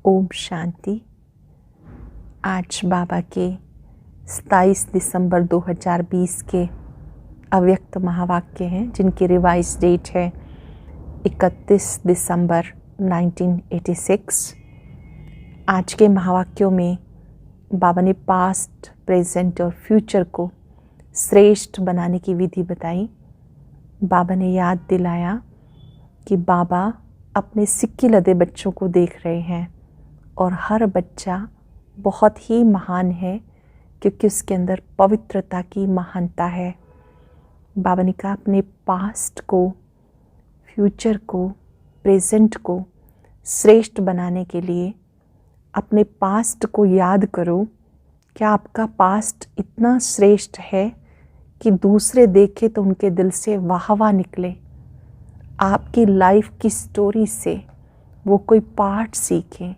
ओम शांति। आज बाबा के 27 दिसंबर 2020 के अव्यक्त महावाक्य हैं, जिनकी रिवाइज डेट है 31 दिसंबर 1986। आज के महावाक्यों में बाबा ने पास्ट, प्रेजेंट और फ्यूचर को श्रेष्ठ बनाने की विधि बताई। बाबा ने याद दिलाया कि बाबा अपने सिक्के लदे बच्चों को देख रहे हैं और हर बच्चा बहुत ही महान है क्योंकि उसके अंदर पवित्रता की महानता है। बाबा ने कहा अपने पास्ट को, फ्यूचर को, प्रेजेंट को श्रेष्ठ बनाने के लिए अपने पास्ट को याद करो। क्या आपका पास्ट इतना श्रेष्ठ है कि दूसरे देखे तो उनके दिल से वाह वाह निकले? आपकी लाइफ की स्टोरी से वो कोई पाठ सीखें।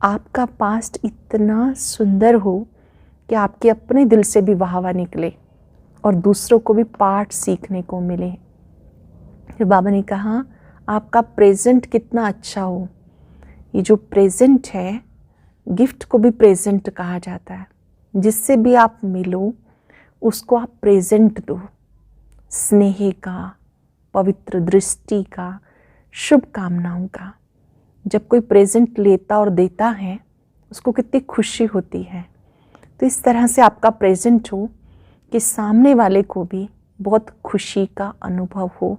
आपका पास्ट इतना सुंदर हो कि आपके अपने दिल से भी वाह वाह निकले और दूसरों को भी पाठ सीखने को मिले। फिर बाबा ने कहा आपका प्रेजेंट कितना अच्छा हो। ये जो प्रेजेंट है, गिफ्ट को भी प्रेजेंट कहा जाता है। जिससे भी आप मिलो उसको आप प्रेजेंट दो, स्नेह का, पवित्र दृष्टि का, शुभकामनाओं का। जब कोई प्रेजेंट लेता और देता है उसको कितनी खुशी होती है। तो इस तरह से आपका प्रेजेंट हो कि सामने वाले को भी बहुत खुशी का अनुभव हो।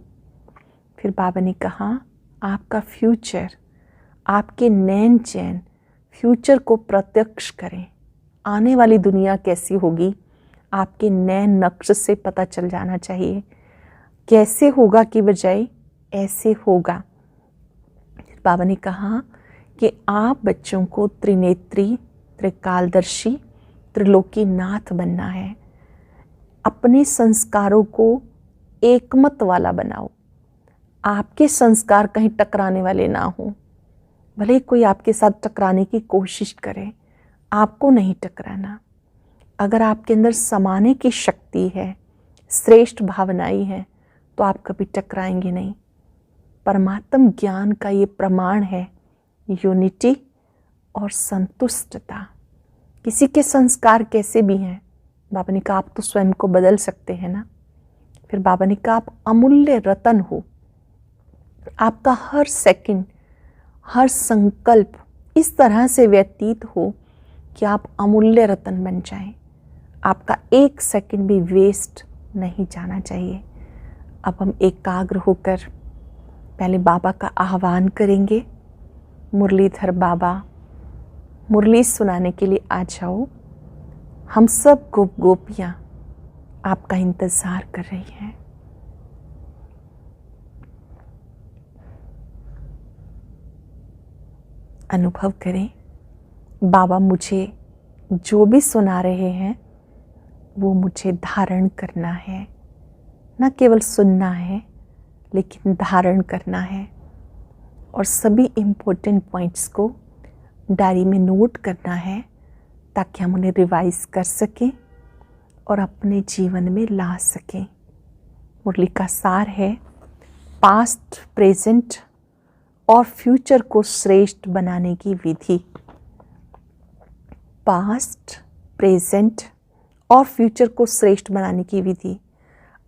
फिर बाबा ने कहा आपका फ्यूचर, आपके नैन चैन फ्यूचर को प्रत्यक्ष करें। आने वाली दुनिया कैसी होगी आपके नैन नक्श से पता चल जाना चाहिए। कैसे होगा की बजाय ऐसे होगा। बाबा ने कहा कि आप बच्चों को त्रिनेत्री, त्रिकालदर्शी, त्रिलोकी नाथ बनना है। अपने संस्कारों को एकमत वाला बनाओ। आपके संस्कार कहीं टकराने वाले ना हो। भले कोई आपके साथ टकराने की कोशिश करे, आपको नहीं टकराना। अगर आपके अंदर समाने की शक्ति है, श्रेष्ठ भावनाएं हैं, तो आप कभी टकराएंगे नहीं। परमात्म ज्ञान का ये प्रमाण है यूनिटी और संतुष्टता। किसी के संस्कार कैसे भी हैं, बाबा ने कहा आप तो स्वयं को बदल सकते हैं ना। फिर बाबा ने कहा आप अमूल्य रतन हो। आपका हर सेकंड, हर संकल्प इस तरह से व्यतीत हो कि आप अमूल्य रतन बन जाएं। आपका एक सेकंड भी वेस्ट नहीं जाना चाहिए। अब हम एकाग्र होकर पहले बाबा का आह्वान करेंगे। मुरलीधर बाबा मुरली सुनाने के लिए आ जाओ। हम सब गोप गोपियाँ आपका इंतज़ार कर रही हैं। अनुभव करें बाबा मुझे जो भी सुना रहे हैं वो मुझे धारण करना है। न केवल सुनना है लेकिन धारण करना है और सभी इम्पोर्टेंट पॉइंट्स को डायरी में नोट करना है ताकि हम उन्हें रिवाइज कर सकें और अपने जीवन में ला सकें। मुरली का सार है पास्ट, प्रेजेंट और फ्यूचर को श्रेष्ठ बनाने की विधि। पास्ट, प्रेजेंट और फ्यूचर को श्रेष्ठ बनाने की विधि।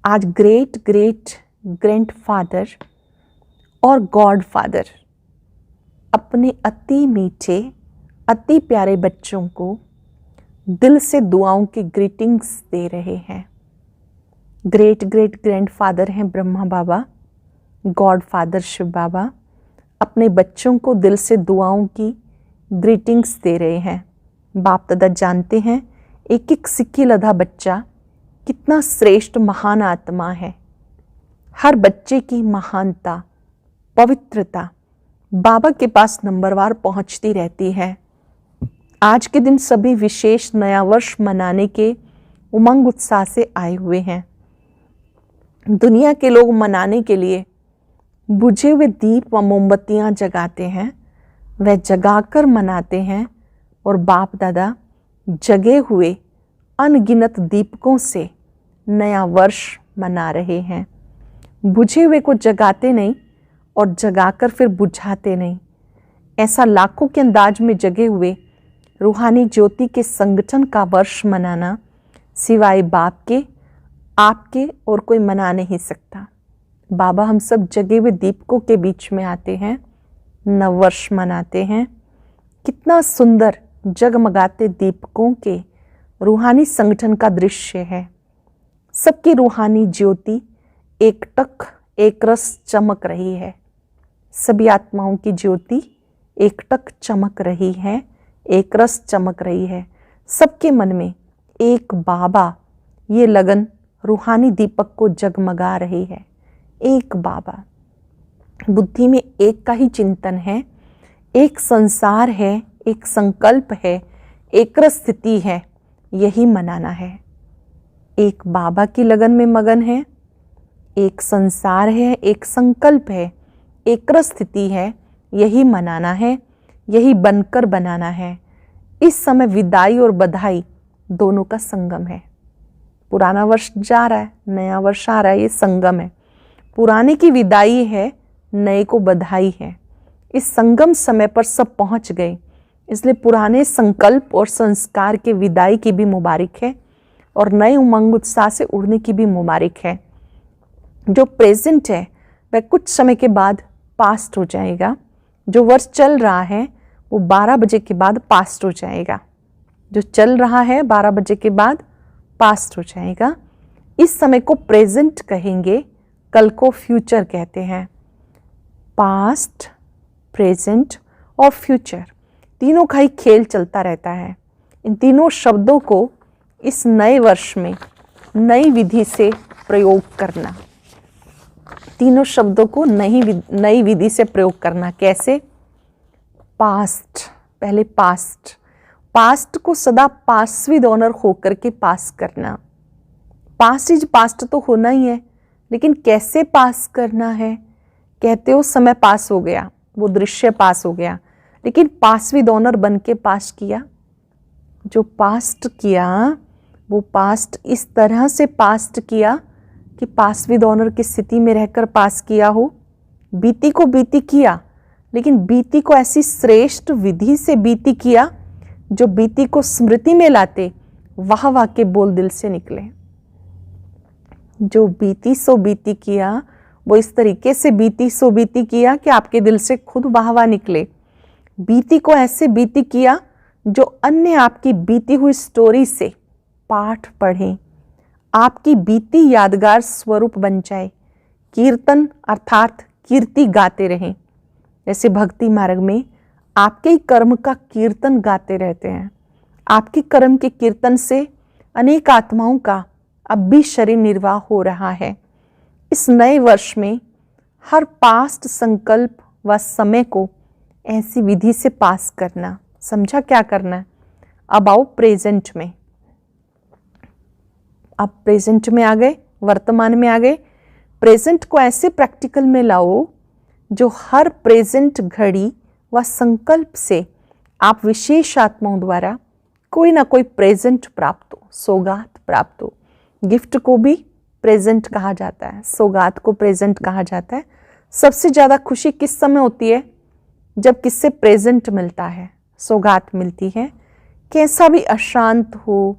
आज ग्रेट ग्रेट ग्रैंडफादर और गॉड फादर अपने अति मीठे, अति प्यारे बच्चों को दिल से दुआओं की ग्रीटिंग्स दे रहे हैं। ग्रेट ग्रेट ग्रैंडफादर हैं ब्रह्मा बाबा, गॉड फादर शिव बाबा अपने बच्चों को दिल से दुआओं की ग्रीटिंग्स दे रहे हैं। बाप दादा जानते हैं एक एक सिक्की लदा बच्चा कितना श्रेष्ठ महान आत्मा है। हर बच्चे की महानता, पवित्रता बाबा के पास नंबरवार पहुंचती रहती है। आज के दिन सभी विशेष नया वर्ष मनाने के उमंग उत्साह से आए हुए हैं। दुनिया के लोग मनाने के लिए बुझे हुए दीप व मोमबत्तियां जगाते हैं, वह जगाकर मनाते हैं और बाप दादा जगे हुए अनगिनत दीपकों से नया वर्ष मना रहे हैं। बुझे हुए को जगाते नहीं और जगाकर फिर बुझाते नहीं। ऐसा लाखों के अंदाज में जगे हुए रूहानी ज्योति के संगठन का वर्ष मनाना सिवाय बाप के, आपके और कोई मना नहीं सकता। बाबा हम सब जगे हुए दीपकों के बीच में आते हैं, नववर्ष मनाते हैं। कितना सुंदर जगमगाते दीपकों के रूहानी संगठन का दृश्य है। सबकी रूहानी ज्योति एकटक एक रस चमक रही है। सभी आत्माओं की ज्योति एकटक चमक रही है, एक रस चमक रही है। सबके मन में एक बाबा, ये लगन रूहानी दीपक को जगमगा रही है। एक बाबा, बुद्धि में एक का ही चिंतन है, एक संसार है, एक संकल्प है, एक रस स्थिति है, यही मनाना है। एक बाबा की लगन में मगन है, एक संसार है, एक संकल्प है, एक रस स्थिति है, यही मनाना है, यही बनकर बनाना है। इस समय विदाई और बधाई दोनों का संगम है। पुराना वर्ष जा रहा है, नया वर्ष आ रहा है, ये संगम है। पुराने की विदाई है, नए को बधाई है। इस संगम समय पर सब पहुंच गए, इसलिए पुराने संकल्प और संस्कार के विदाई की भी मुबारक है और नए उमंग उत्साह से उड़ने की भी मुबारक है। जो प्रेजेंट है वह कुछ समय के बाद पास्ट हो जाएगा। जो वर्ष चल रहा है वो 12 बजे के बाद पास्ट हो जाएगा। जो चल रहा है 12 बजे के बाद पास्ट हो जाएगा। इस समय को प्रेजेंट कहेंगे, कल को फ्यूचर कहते हैं। पास्ट, प्रेजेंट और फ्यूचर तीनों का ही खेल चलता रहता है। इन तीनों शब्दों को इस नए वर्ष में नई विधि से प्रयोग करना, तीनों शब्दों को नई विधि से प्रयोग करना। कैसे? पास्ट, पहले पास्ट को सदा पास विद ऑनर होकर के पास करना। पास्ट इज पास्ट तो होना ही है, लेकिन कैसे पास करना है? कहते हो समय पास हो गया, वो दृश्य पास हो गया, लेकिन पास विद ऑनर बन के पास किया। जो पास्ट किया वो पास्ट इस तरह से पास्ट किया कि पास विद ऑनर की स्थिति में रहकर पास किया हो। बीती को बीती किया, लेकिन बीती को ऐसी श्रेष्ठ विधि से बीती किया जो बीती को स्मृति में लाते वाह वाह के बोल दिल से निकले। जो बीती सो बीती किया वो इस तरीके से बीती सो बीती किया कि आपके दिल से खुद वाह वाह निकले। बीती को ऐसे बीती किया जो अन्य आपकी बीती हुई स्टोरी से पाठ पढ़ें, आपकी बीती यादगार स्वरूप बन जाए। कीर्तन अर्थात कीर्ति गाते रहें। जैसे भक्ति मार्ग में आपके ही कर्म का कीर्तन गाते रहते हैं। आपके कर्म के कीर्तन से अनेक आत्माओं का अब भी शरीर निर्वाह हो रहा है। इस नए वर्ष में हर पास्ट संकल्प व समय को ऐसी विधि से पास करना। समझा क्या करना? अब आओ प्रेजेंट में। अब प्रेजेंट में आ गए, वर्तमान में आ गए। प्रेजेंट को ऐसे प्रैक्टिकल में लाओ जो हर प्रेजेंट घड़ी व संकल्प से आप विशेष आत्माओं द्वारा कोई ना कोई प्रेजेंट प्राप्त हो, सौगात प्राप्त हो। गिफ्ट को भी प्रेजेंट कहा जाता है, सौगात को प्रेजेंट कहा जाता है। सबसे ज़्यादा खुशी किस समय होती है? जब किससे प्रेजेंट मिलता है, सौगात मिलती है। कैसा भी अशांत हो,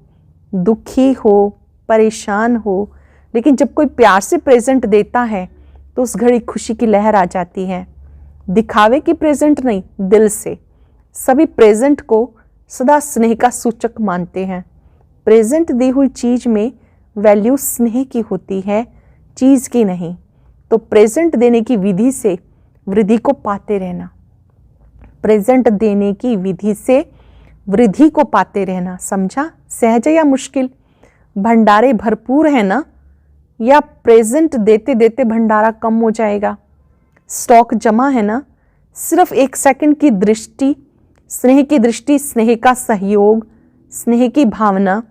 दुखी हो, परेशान हो, लेकिन जब कोई प्यार से प्रेजेंट देता है तो उस घड़ी खुशी की लहर आ जाती है। दिखावे की प्रेजेंट नहीं, दिल से। सभी प्रेजेंट को सदा स्नेह का सूचक मानते हैं। प्रेजेंट दी हुई चीज में वैल्यू स्नेह की होती है, चीज की नहीं। तो प्रेजेंट देने की विधि से वृद्धि को पाते रहना। प्रेजेंट देने की विधि से वृद्धि को पाते रहना। समझा? सहज या मुश्किल? भंडारे भरपूर है ना, या प्रेजेंट देते देते भंडारा कम हो जाएगा? स्टॉक जमा है ना, सिर्फ 1 सेकंड की दृष्टि, स्नेह की दृष्टि, स्नेह का सहयोग, स्नेह की भावना,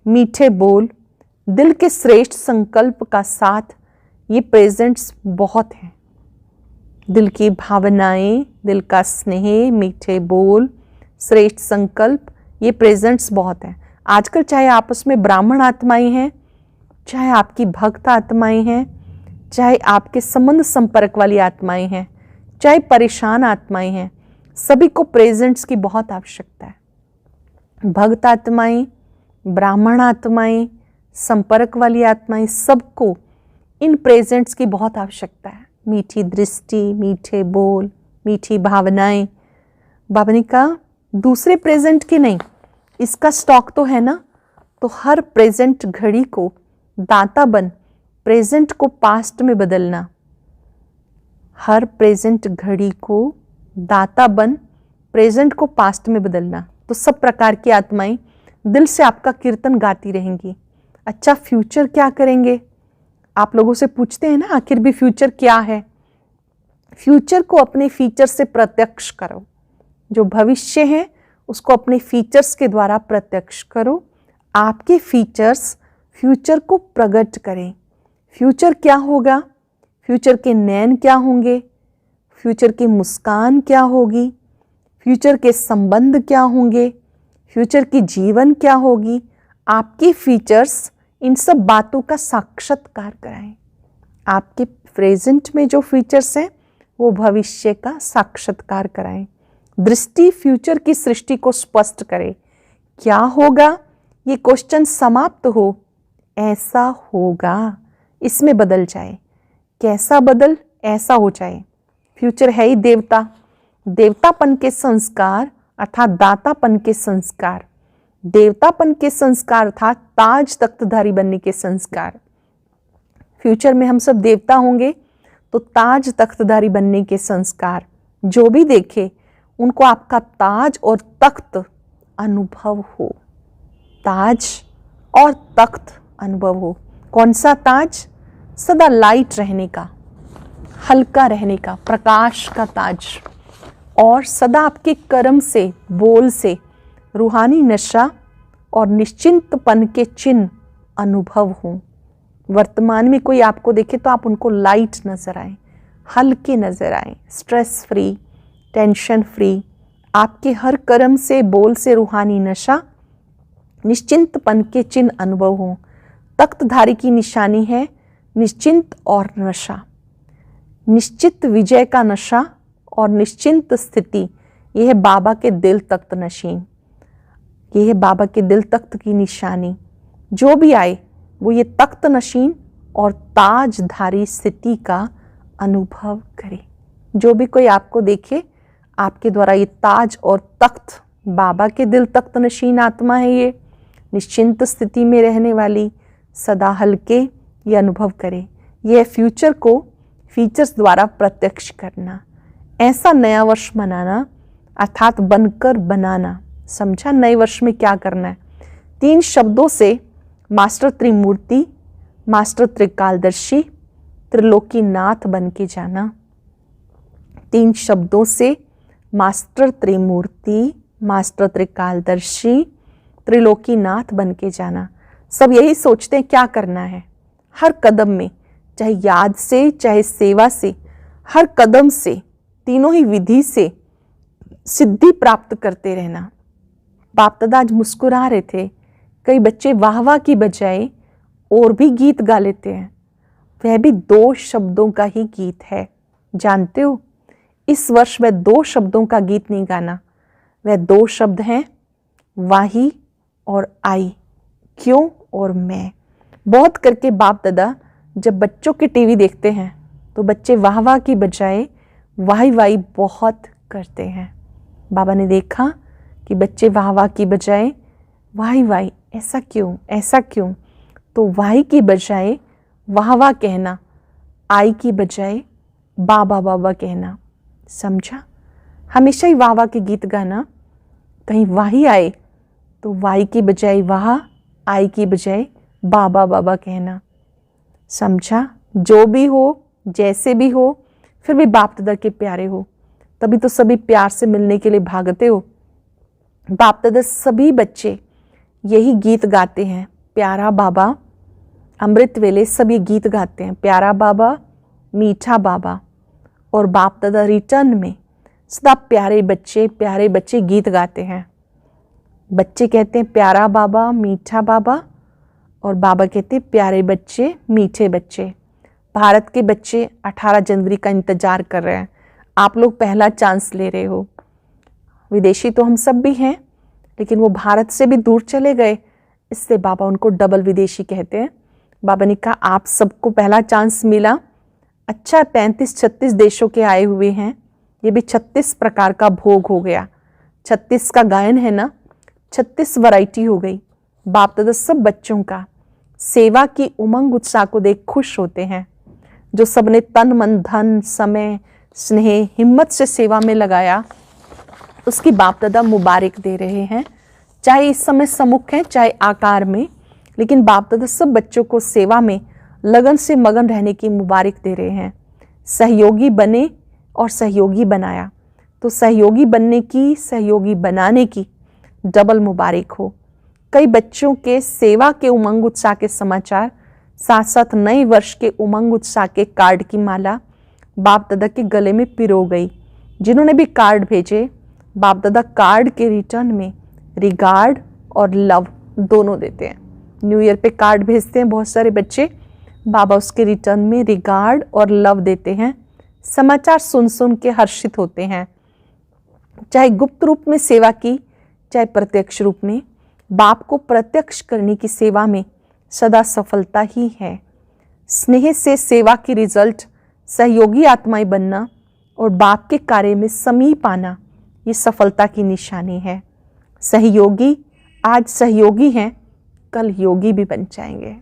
मीठे बोल, दिल के श्रेष्ठ संकल्प का साथ, ये प्रेजेंट्स बहुत हैं। दिल की भावनाएं, दिल का स्नेह, मीठे बोल, श्रेष्ठ संकल्प, ये प्रेजेंट्स बहुत हैं। आजकल चाहे आपस में ब्राह्मण आत्माएं हैं, चाहे आपकी भक्त आत्माएं हैं, चाहे आपके संबंध संपर्क वाली आत्माएं हैं, चाहे परेशान आत्माएं हैं, सभी को प्रेजेंट्स की बहुत आवश्यकता है। भक्त आत्माएं, ब्राह्मण आत्माएं, संपर्क वाली आत्माएं, सबको इन प्रेजेंट्स की बहुत आवश्यकता है। मीठी दृष्टि, मीठे बोल, मीठी भावनाएं। बाबा ने कहा दूसरे प्रेजेंट की नहीं, इसका स्टॉक तो है ना, तो हर प्रेजेंट घड़ी को दाता बन प्रेजेंट को पास्ट में बदलना। हर प्रेजेंट घड़ी को दाता बन प्रेजेंट को पास्ट में बदलना। तो सब प्रकार की आत्माएं दिल से आपका कीर्तन गाती रहेंगी। अच्छा, फ्यूचर क्या करेंगे? आप लोगों से पूछते हैं ना, आखिर भी फ्यूचर क्या है? फ्यूचर को अपने फीचर से प्रत्यक्ष करो। जो भविष्य है उसको अपने फीचर्स के द्वारा प्रत्यक्ष करो। आपके फीचर्स फ्यूचर को प्रकट करें। फ्यूचर क्या होगा? फ्यूचर के नैन क्या होंगे? फ्यूचर की मुस्कान क्या होगी? फ्यूचर के संबंध क्या होंगे? फ्यूचर की जीवन क्या होगी? आपके फीचर्स इन सब बातों का साक्षात्कार कराएं। आपके प्रेजेंट में जो फीचर्स हैं वो भविष्य का साक्षात्कार कराएं। दृष्टि फ्यूचर की सृष्टि को स्पष्ट करे। क्या होगा? ये क्वेश्चन समाप्त हो, ऐसा होगा, इसमें बदल जाए। कैसा बदल? ऐसा हो जाए। फ्यूचर है ही देवता, देवतापन के संस्कार अर्थात दातापन के संस्कार। देवतापन के संस्कार अर्थात ताज तख्तधारी बनने के संस्कार। फ्यूचर में हम सब देवता होंगे तो ताज तख्तधारी बनने के संस्कार। जो भी देखे उनको आपका ताज और तख्त अनुभव हो। ताज और तख्त अनुभव हो। कौन सा ताज? सदा लाइट रहने का, हल्का रहने का, प्रकाश का ताज। और सदा आपके कर्म से, बोल से रूहानी नशा और निश्चिंतपन के चिन्ह अनुभव हों। वर्तमान में कोई आपको देखे तो आप उनको लाइट नजर आए, हल्के नजर आए, स्ट्रेस फ्री, टेंशन फ्री। आपके हर कर्म से, बोल से रूहानी नशा, निश्चिंतपन के चिन्ह अनुभव हों। तख्तधारी की निशानी है निश्चिंत और नशा। निश्चित विजय का नशा और निश्चिंत स्थिति, यह है बाबा के दिल तख्त नशीन। यह है बाबा के दिल तख्त की निशानी। जो भी आए वो ये तख्त नशीन और ताजधारी स्थिति का अनुभव करे। जो भी कोई आपको देखे, आपके द्वारा ये ताज और तख्त, बाबा के दिल तख्त नशीन आत्मा है, ये निश्चिंत स्थिति में रहने वाली, सदा हल्के, ये अनुभव करे। यह फ्यूचर को फीचर्स द्वारा प्रत्यक्ष करना। ऐसा नया वर्ष मनाना अर्थात बनकर बनाना। समझा? नए वर्ष में क्या करना है? 3 शब्दों से मास्टर त्रिमूर्ति, मास्टर त्रिकालदर्शी, त्रिलोकीनाथ बन के जाना। 3 शब्दों से मास्टर त्रिमूर्ति, मास्टर त्रिकालदर्शी, त्रिलोकीनाथ बन के जाना। सब यही सोचते हैं क्या करना है। हर कदम में, चाहे याद से, चाहे सेवा से, हर कदम से, तीनों ही विधि से सिद्धि प्राप्त करते रहना। बाप दादा आज मुस्कुरा रहे थे। कई बच्चे वाह वाह की बजाय और भी गीत गा लेते हैं। वह भी 2 शब्दों का ही गीत है। जानते हो, इस वर्ष वह 2 शब्दों का गीत नहीं गाना। वह 2 शब्द हैं, वाही और आई, क्यों और मैं। बहुत करके बाप दादा जब बच्चों के टीवी देखते हैं तो बच्चे वाह वाह की बजाय वाही वाही बहुत करते हैं। बाबा ने देखा कि बच्चे वाह वाह की बजाय वाही वाही, ऐसा क्यों, ऐसा क्यों? तो वाही की बजाय वाह वाह कहना, आई की बजाय बाबा बाबा कहना। समझा? हमेशा ही वाह वाह के गीत गाना। कहीं वाही आए तो वाही की बजाय वाह, आई की बजाय बाबा बाबा कहना। समझा? जो भी हो, जैसे भी हो, फिर भी बाप दादा के प्यारे हो। तभी तो सभी प्यार से मिलने के लिए भागते हो। बाप दादा सभी बच्चे यही गीत गाते हैं। प्यारा बाबा, अमृत वेले सब ये गीत गाते हैं। प्यारा बाबा, मीठा बाबा। और बाप दादा रिटर्न में सदा प्यारे बच्चे गीत गाते हैं। बच्चे कहते हैं प्यारा बाबा, मीठा बाबा, और बाबा कहते हैं प्यारे बच्चे, मीठे बच्चे। भारत के बच्चे 18 जनवरी का इंतजार कर रहे हैं। आप लोग पहला चांस ले रहे हो। विदेशी तो हम सब भी हैं, लेकिन वो भारत से भी दूर चले गए, इससे बाबा उनको डबल विदेशी कहते हैं। बाबा ने कहा आप सबको पहला चांस मिला, अच्छा 35-36 देशों के आए हुए हैं, ये भी 36 प्रकार का भोग हो गया। 36 का गायन है ना, 36 वैरायटी हो गई। बाप दादा सब बच्चों का सेवा की उमंग उत्साह को देख खुश होते हैं। जो सबने तन मन धन समय स्नेह हिम्मत से सेवा में लगाया, उसकी बाप दादा मुबारक दे रहे हैं। चाहे इस समय सम्मुख है, चाहे आकार में, लेकिन बाप दादा सब बच्चों को सेवा में लगन से मगन रहने की मुबारक दे रहे हैं। सहयोगी बने और सहयोगी बनाया, तो सहयोगी बनने की, सहयोगी बनाने की डबल मुबारक हो। कई बच्चों के सेवा के उमंग उत्साह के समाचार, साथ साथ नए वर्ष के उमंग उत्साह के कार्ड की माला बाप दादा के गले में पिरो गई। जिन्होंने भी कार्ड भेजे, बाप दादा कार्ड के रिटर्न में रिगार्ड और लव दोनों देते हैं। न्यू ईयर पे कार्ड भेजते हैं बहुत सारे बच्चे, बाबा उसके रिटर्न में रिगार्ड और लव देते हैं। समाचार सुन सुन के हर्षित होते हैं। चाहे गुप्त रूप में सेवा की, चाहे प्रत्यक्ष रूप में, बाप को प्रत्यक्ष करने की सेवा में सदा सफलता ही है। स्नेह से सेवा की रिजल्ट सहयोगी आत्माएं बनना और बाप के कार्य में समीप आना, ये सफलता की निशानी है। सहयोगी आज सहयोगी हैं, कल योगी भी बन जाएंगे।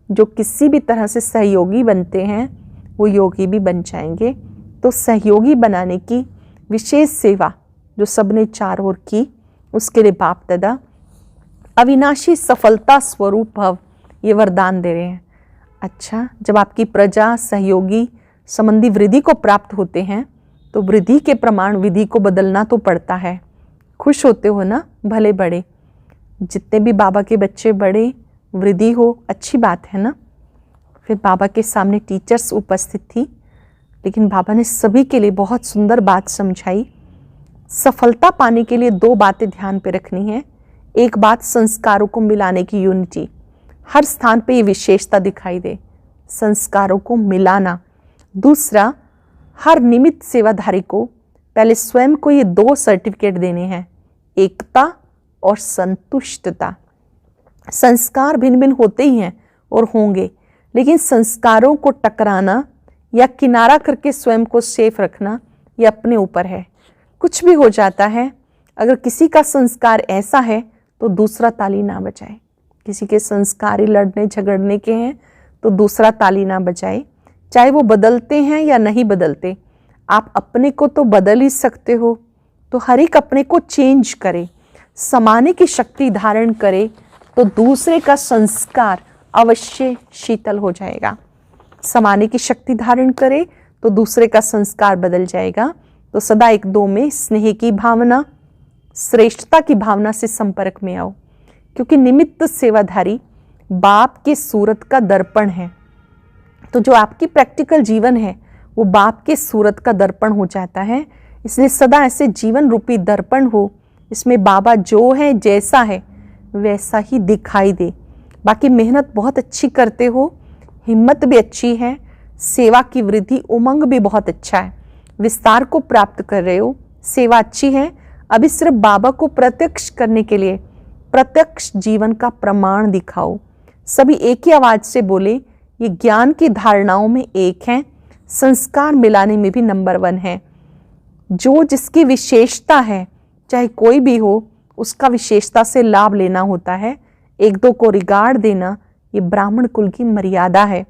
जो किसी भी तरह से सहयोगी बनते हैं वो योगी भी बन जाएंगे। तो सहयोगी बनाने की विशेष सेवा जो सबने चार ओर की, उसके लिए बाप दादा अविनाशी सफलता स्वरूप भव ये वरदान दे रहे हैं। अच्छा, जब आपकी प्रजा सहयोगी संबंधी वृद्धि को प्राप्त होते हैं तो वृद्धि के प्रमाण विधि को बदलना तो पड़ता है। खुश होते हो ना, भले बड़े, जितने भी बाबा के बच्चे बड़े, वृद्धि हो, अच्छी बात है ना। फिर बाबा के सामने टीचर्स उपस्थित थी, लेकिन बाबा ने सभी के लिए बहुत सुंदर बात समझाई। सफलता पाने के लिए दो बातें ध्यान पे रखनी है। एक बात संस्कारों को मिलाने की यूनिटी, हर स्थान पे ये विशेषता दिखाई दे, संस्कारों को मिलाना। दूसरा, हर निमित्त सेवाधारी को पहले स्वयं को ये दो सर्टिफिकेट देने हैं, एकता और संतुष्टता। संस्कार भिन्न भिन्न होते ही हैं और होंगे, लेकिन संस्कारों को टकराना या किनारा करके स्वयं को सेफ रखना ये अपने ऊपर है। कुछ भी हो जाता है, अगर किसी का संस्कार ऐसा है तो दूसरा ताली ना बजाए। किसी के संस्कार ही लड़ने झगड़ने के हैं तो दूसरा ताली ना बजाए। चाहे वो बदलते हैं या नहीं बदलते, आप अपने को तो बदल ही सकते हो, तो हर एक अपने को चेंज करे, समाने की शक्ति धारण करे, तो दूसरे का संस्कार अवश्य शीतल हो जाएगा। समाने की शक्ति धारण करे तो दूसरे का संस्कार बदल जाएगा। तो सदा एक दो में स्नेह की भावना, श्रेष्ठता की भावना से संपर्क में आओ, क्योंकि निमित्त सेवाधारी बाप के सूरत का दर्पण है। तो जो आपकी प्रैक्टिकल जीवन है वो बाप के सूरत का दर्पण हो जाता है। इसलिए सदा ऐसे जीवन रूपी दर्पण हो, इसमें बाबा जो है जैसा है वैसा ही दिखाई दे। बाकी मेहनत बहुत अच्छी करते हो, हिम्मत भी अच्छी है, सेवा की वृद्धि उमंग भी बहुत अच्छा है, विस्तार को प्राप्त कर रहे हो, सेवा अच्छी है। अभी सिर्फ बाबा को प्रत्यक्ष करने के लिए प्रत्यक्ष जीवन का प्रमाण दिखाओ। सभी एक ही आवाज से बोले, ये ज्ञान की धारणाओं में एक हैं, संस्कार मिलाने में भी नंबर 1 है। जो जिसकी विशेषता है, चाहे कोई भी हो, उसका विशेषता से लाभ लेना होता है। एक दो को रिगार्ड देना ये ब्राह्मण कुल की मर्यादा है।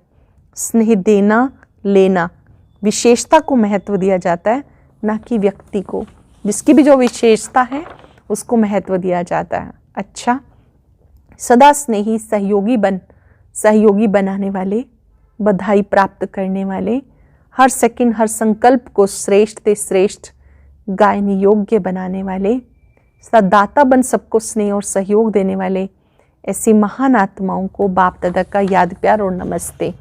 स्नेह देना लेना, विशेषता को महत्व दिया जाता है, ना कि व्यक्ति को। जिसकी भी जो विशेषता है उसको महत्व दिया जाता है। अच्छा, सदा स्नेही सहयोगी बनाने वाले, बधाई प्राप्त करने वाले, हर सेकंड हर संकल्प को श्रेष्ठ से श्रेष्ठ गायन योग्य बनाने वाले, सदाता बन सबको स्नेह और सहयोग देने वाले, ऐसी महान आत्माओं को बाप दादा का याद प्यार और नमस्ते।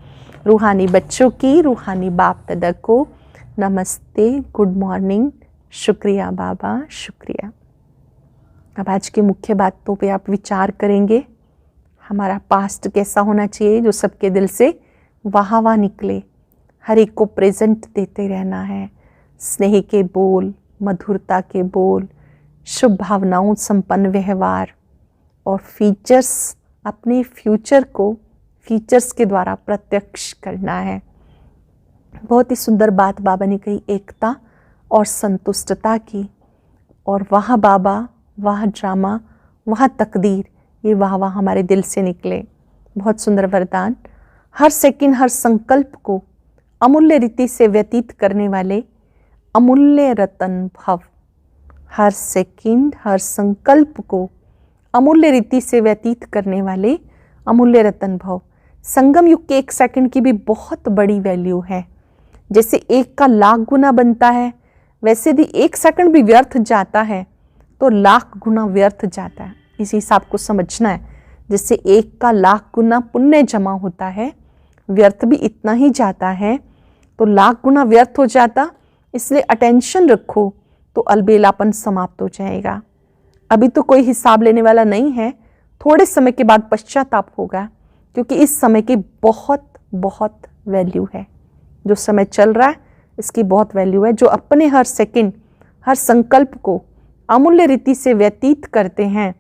रूहानी बच्चों की रूहानी बाप दादा को नमस्ते, गुड मॉर्निंग, शुक्रिया बाबा, शुक्रिया। अब आज की मुख्य बातों पे आप विचार करेंगे। हमारा पास्ट कैसा होना चाहिए जो सबके दिल से वाह वाह निकले। हर एक को प्रेजेंट देते रहना है। स्नेह के बोल, मधुरता के बोल, शुभ भावनाओं संपन्न व्यवहार और फीचर्स, अपने फ्यूचर को फीचर्स के द्वारा प्रत्यक्ष करना है। बहुत ही सुंदर बात बाबा ने कही, एकता और संतुष्टता की। और वाह बाबा, वाह ड्रामा, वाह तकदीर, ये वाह वाह हमारे दिल से निकले। बहुत सुंदर वरदान। हर सेकंड, हर संकल्प को अमूल्य रीति से व्यतीत करने वाले अमूल्य रतन भव। हर सेकंड, हर संकल्प को अमूल्य रीति से व्यतीत करने वाले अमूल्य रतन भव। संगम युग के एक सेकंड की भी बहुत बड़ी वैल्यू है। जैसे एक का लाख गुना बनता है, वैसे भी एक सेकंड भी व्यर्थ जाता है तो लाख गुना व्यर्थ जाता है। इस हिसाब को समझना है। जैसे एक का लाख गुना पुण्य जमा होता है, व्यर्थ भी इतना ही जाता है तो लाख गुना व्यर्थ हो जाता। इसलिए अटेंशन रखो तो अलबेलापन समाप्त हो जाएगा। अभी तो कोई हिसाब लेने वाला नहीं है, थोड़े समय के बाद पश्चाताप होगा, क्योंकि इस समय की बहुत बहुत वैल्यू है। जो समय चल रहा है इसकी बहुत वैल्यू है। जो अपने हर सेकंड, हर संकल्प को अमूल्य रीति से व्यतीत करते हैं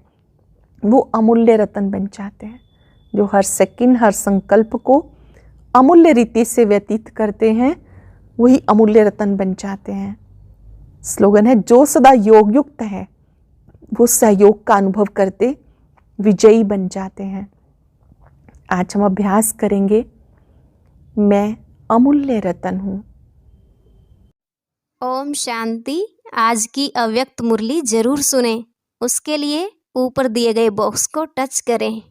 वो अमूल्य रतन बन जाते हैं। जो हर सेकंड, हर संकल्प को अमूल्य रीति से व्यतीत करते हैं वही अमूल्य रतन बन जाते हैं। स्लोगन है, जो सदा योग युक्त है वो सहयोग का अनुभव करते विजयी बन जाते हैं। आज हम अभ्यास करेंगे, मैं अमूल्य रतन हूँ। ओम शांति। आज की अव्यक्त मुरली जरूर सुने। उसके लिए ऊपर दिए गए बॉक्स को टच करें।